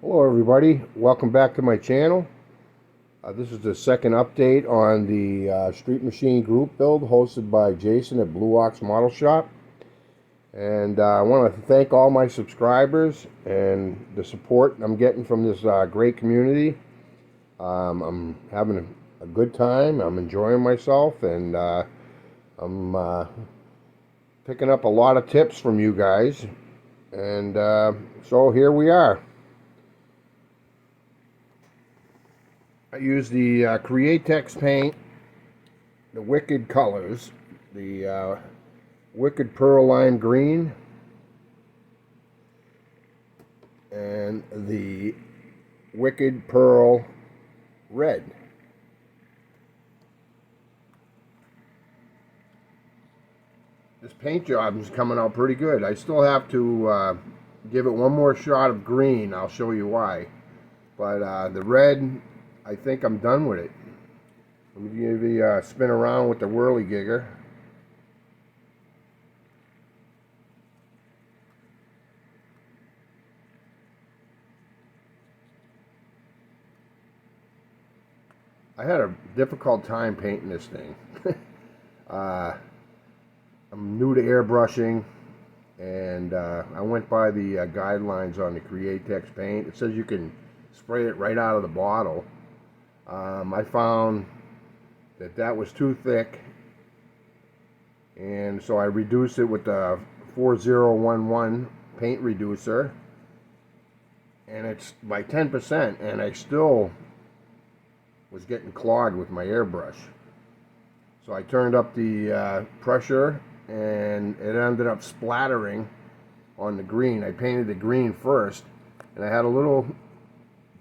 Hello everybody, welcome back to my channel. This is the second update on the Street Machine group build hosted by Jason at Blue Ox Model Shop. And I want to thank all my subscribers and the support I'm getting from this great community. I'm having a good time, I'm enjoying myself, and I'm picking up a lot of tips from you guys. And so here we are. I use the Createx paint, the Wicked colors, the Wicked Pearl Lime Green, and the Wicked Pearl Red. This paint job is coming out pretty good. I still have to give it one more shot of green. I'll show you why. But the red, I think I'm done with it. Let me give you a spin around with the whirligigger. I had a difficult time painting this thing. I'm new to airbrushing, and I went by the guidelines on the Createx paint. It says you can spray it right out of the bottle. I found that was too thick, and so I reduced it with the 4011 paint reducer, and it's by 10%, and I still was getting clogged with my airbrush. So I turned up the pressure, and it ended up splattering on the green. I painted the green first, and I had a little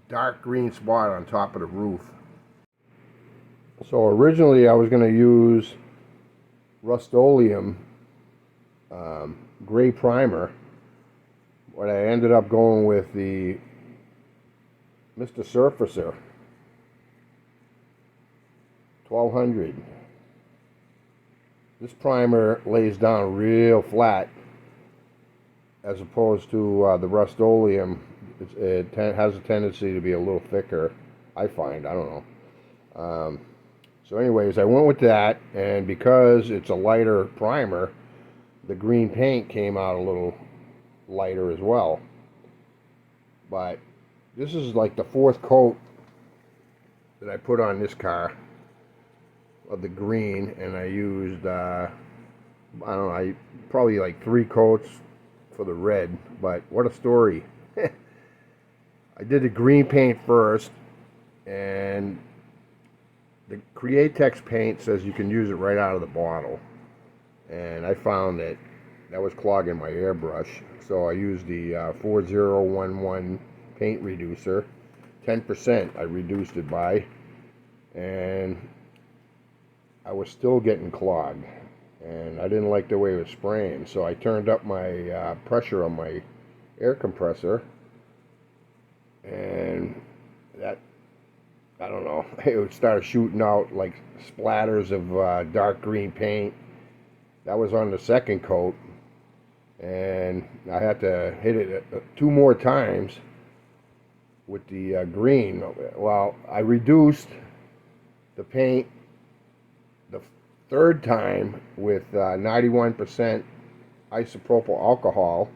dark green spot on top of the roof. So originally I was going to use Rust-Oleum gray primer, but I ended up going with the Mr. Surfacer 1200. This primer lays down real flat as opposed to the Rust-Oleum. It has a tendency to be a little thicker, I find. I don't know. So anyways, I went with that, and because it's a lighter primer, the green paint came out a little lighter as well. But this is like the fourth coat that I put on this car of the green, and I used I don't know, probably like 3 coats for the red. But what a story. I did the green paint first, and the Createx paint says you can use it right out of the bottle, and I found that was clogging my airbrush, so I used the 4011 paint reducer. 10% I reduced it by, and I was still getting clogged, and I didn't like the way it was spraying, so I turned up my pressure on my air compressor, and that, I don't know, it started shooting out like splatters of dark green paint. That was on the second coat, and I had to hit it 2 more times with the green. Well, I reduced the paint the third time with 91% isopropyl alcohol,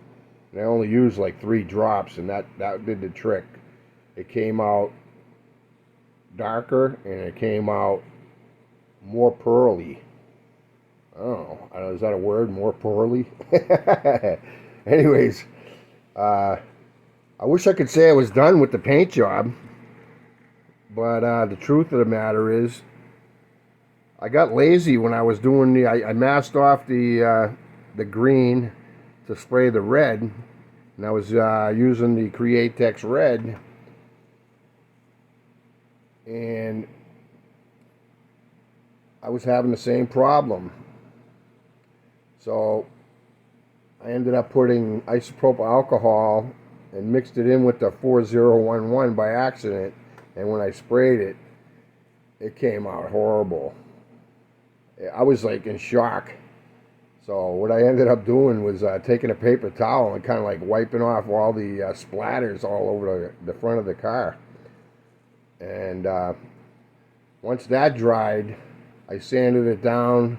and I only used like 3 drops, and that did the trick. It came out darker, and it came out more pearly. I don't know, is that a word, more pearly? Anyways, I wish I could say I was done with the paint job, but the truth of the matter is I got lazy when I was doing I masked off the green to spray the red, and I was using the Createx red, and I was having the same problem. So I ended up putting isopropyl alcohol and mixed it in with the 4011 by accident, and when I sprayed it, it came out horrible. I was like in shock. So what I ended up doing was taking a paper towel and kind of like wiping off all the splatters all over the front of the car. And once that dried, I sanded it down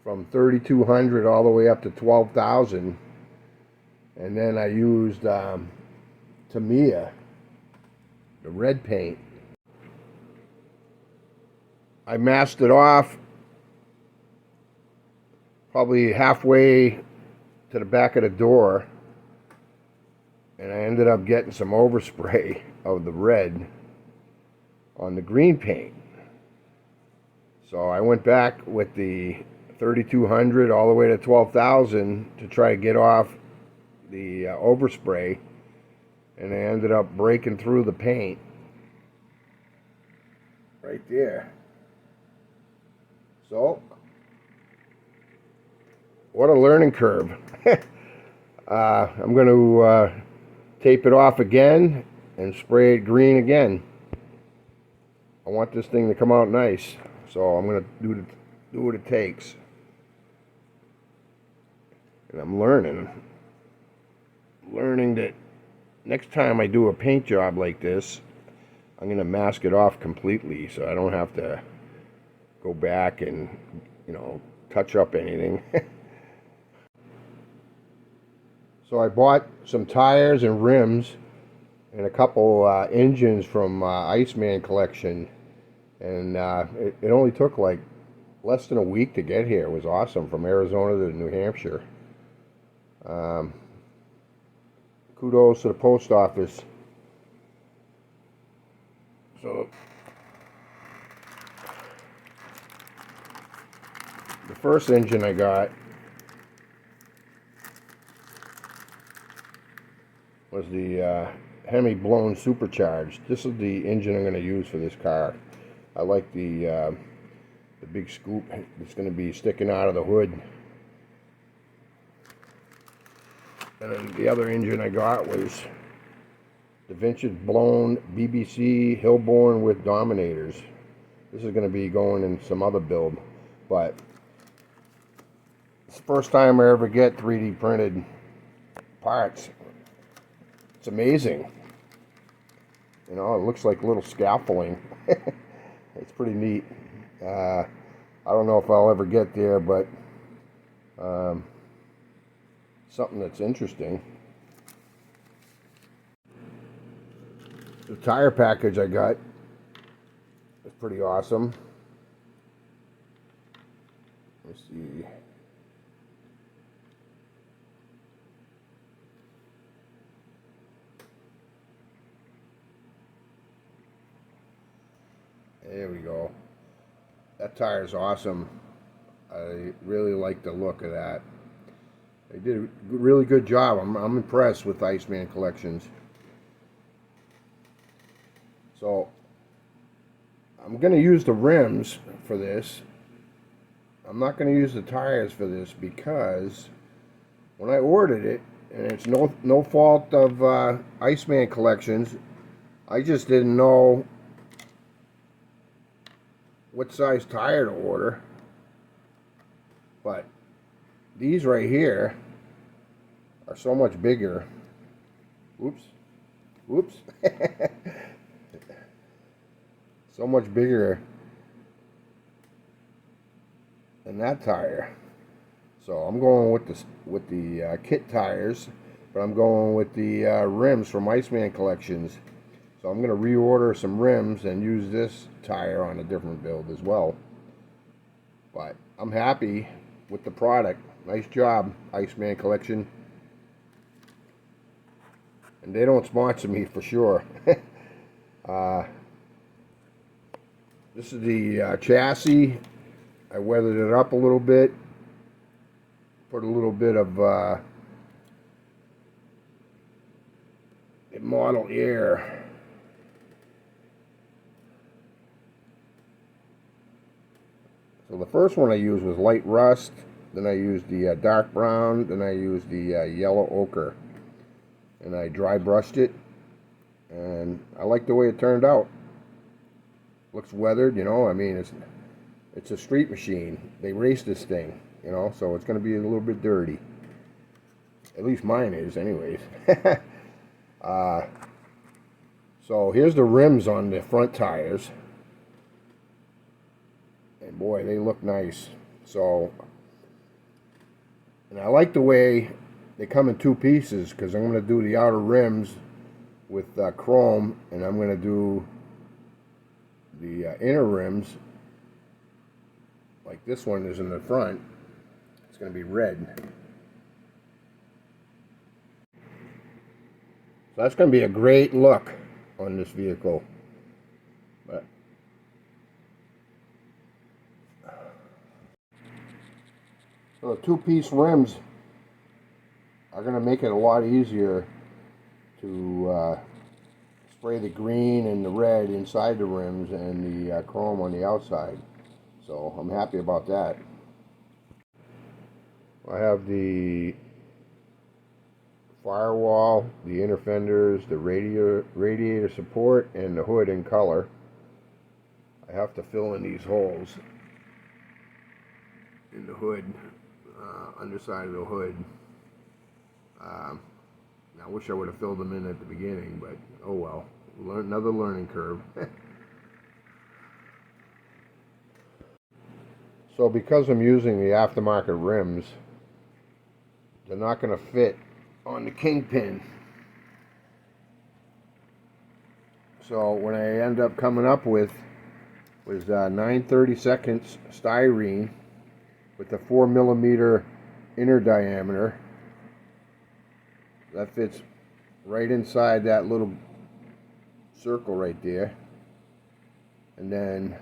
from 3,200 all the way up to 12,000. And then I used Tamiya, the red paint. I masked it off probably halfway to the back of the door, and I ended up getting some overspray of the red on the green paint. So I went back with the 3,200 all the way to 12,000 to try to get off the overspray, and I ended up breaking through the paint right there. So what a learning curve. I'm going to tape it off again and spray it green again. I want this thing to come out nice, so I'm going to do what it takes. And I'm learning that next time I do a paint job like this, I'm going to mask it off completely so I don't have to go back and, touch up anything. So I bought some tires and rims and a couple engines from Iceman Collection, and it only took like less than a week to get here. It was awesome, from Arizona to New Hampshire. Kudos to the post office. So the first engine I got was the Hemi blown supercharged. This is the engine I'm going to use for this car. I like the big scoop that's going to be sticking out of the hood. And then the other engine I got was the vintage blown BBC Hillborn with Dominators. This is going to be going in some other build, but it's the first time I ever get 3D printed parts. It's amazing. It looks like little scaffolding. It's pretty neat. I don't know if I'll ever get there, but something that's interesting. The tire package I got is pretty awesome. Let's see. There we go. That tire is awesome. I really like the look of that. They did a really good job. I'm impressed with Iceman Collections. So I'm going to use the rims for this. I'm not going to use the tires for this because when I ordered it, and it's no fault of Iceman Collections, I just didn't know what size tire to order. But these right here are so much bigger. Oops. So much bigger than that tire. So I'm going with the kit tires, but I'm going with the rims from Iceman Collections. So I'm going to reorder some rims and use this tire on a different build as well. But I'm happy with the product. Nice job, Iceman Collection. And they don't sponsor me for sure. This is the chassis. I weathered it up a little bit. Put a little bit of Model Air. So the first one I used was light rust, then I used the dark brown, then I used the yellow ochre, and I dry brushed it, and I like the way it turned out. Looks weathered, I mean, it's a street machine. They race this thing. you know, so it's going to be a little bit dirty. At least mine is, anyways. uh, so here's the rims on the front tires. And boy, they look nice. So, and I like the way they come in two pieces, because I'm going to do the outer rims with chrome, and I'm going to do the inner rims like this one is in the front. It's going to be red. So that's going to be a great look on this vehicle. But so the two-piece rims are going to make it a lot easier to spray the green and the red inside the rims and the chrome on the outside. So I'm happy about that. I have the firewall, the inner fenders, the radiator support, and the hood in color. I have to fill in these holes in the hood, underside of the hood. I wish I would have filled them in at the beginning, but oh well. Another learning curve. So because I'm using the aftermarket rims, they're not going to fit on the kingpin. So what I end up coming up with was 9/32 styrene with a 4mm inner diameter. That fits right inside that little circle right there. And then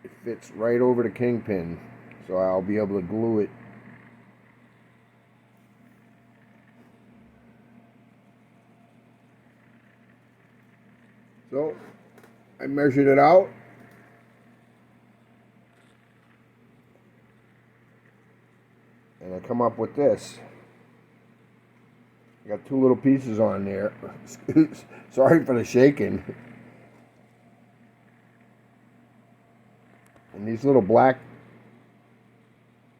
it fits right over the kingpin, so I'll be able to glue it. So I measured it out. And I come up with this. I got two little pieces on there. Sorry for the shaking. And these little black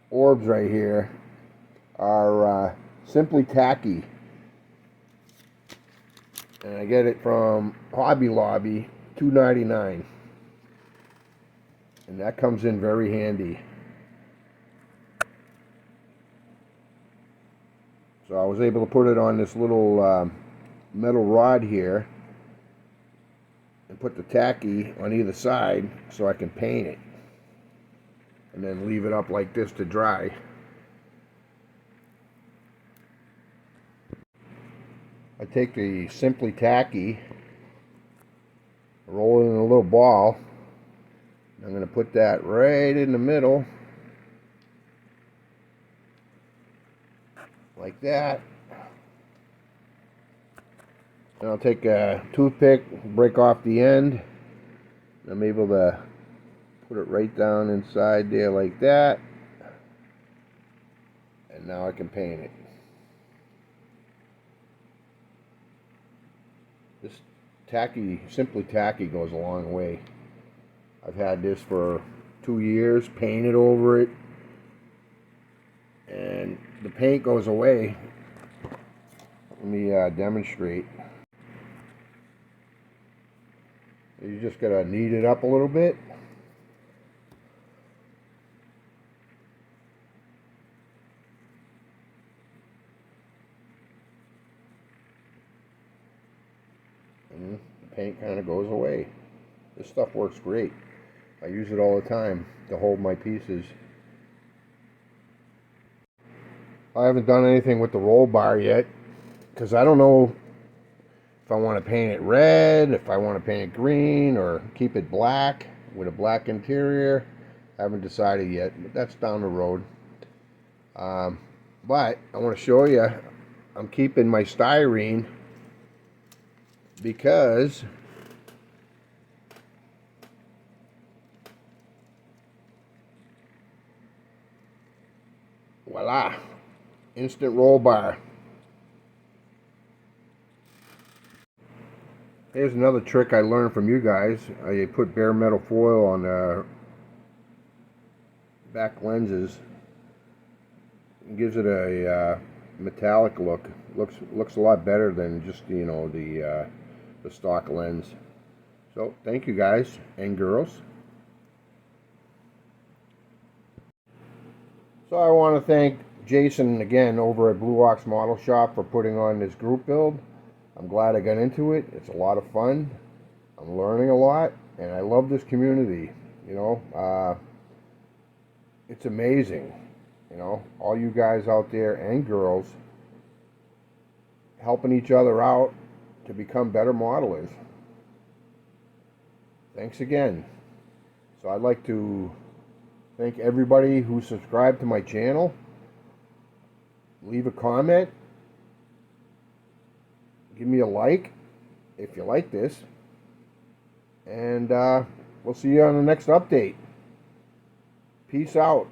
orbs right here are Simply Tacky. And I get it from Hobby Lobby, $2.99. And that comes in very handy. So I was able to put it on this little metal rod here and put the tacky on either side so I can paint it. And then leave it up like this to dry. I take the Simply Tacky, roll it in a little ball. I'm going to put that right in the middle, like that. And I'll take a toothpick, break off the end. I'm able to put it right down inside there like that. And now I can paint it. This tacky, Simply Tacky, goes a long way. I've had this for 2 years, painted over it, and the paint goes away. Let me demonstrate. You just gotta knead it up a little bit. And the paint kind of goes away. This stuff works great. I use it all the time to hold my pieces. I haven't done anything with the roll bar yet because I don't know if I want to paint it red, if I want to paint it green, or keep it black with a black interior. I haven't decided yet, but that's down the road. But I want to show you I'm keeping my styrene because voila, instant roll bar. Here's another trick I learned from you guys. You put bare metal foil on the back lenses. It gives it a metallic look. Looks a lot better than just, you know, the stock lens. So thank you guys and girls. So I want to thank Jason again over at Blue Ox Model Shop for putting on this group build. I'm glad I got into it. It's a lot of fun. I'm learning a lot, and I love this community. You know, it's amazing. You know, all you guys out there and girls helping each other out to become better modelers. Thanks again. So I'd like to thank everybody who subscribed to my channel. Leave a comment. Give me a like if you like this. And we'll see you on the next update. Peace out.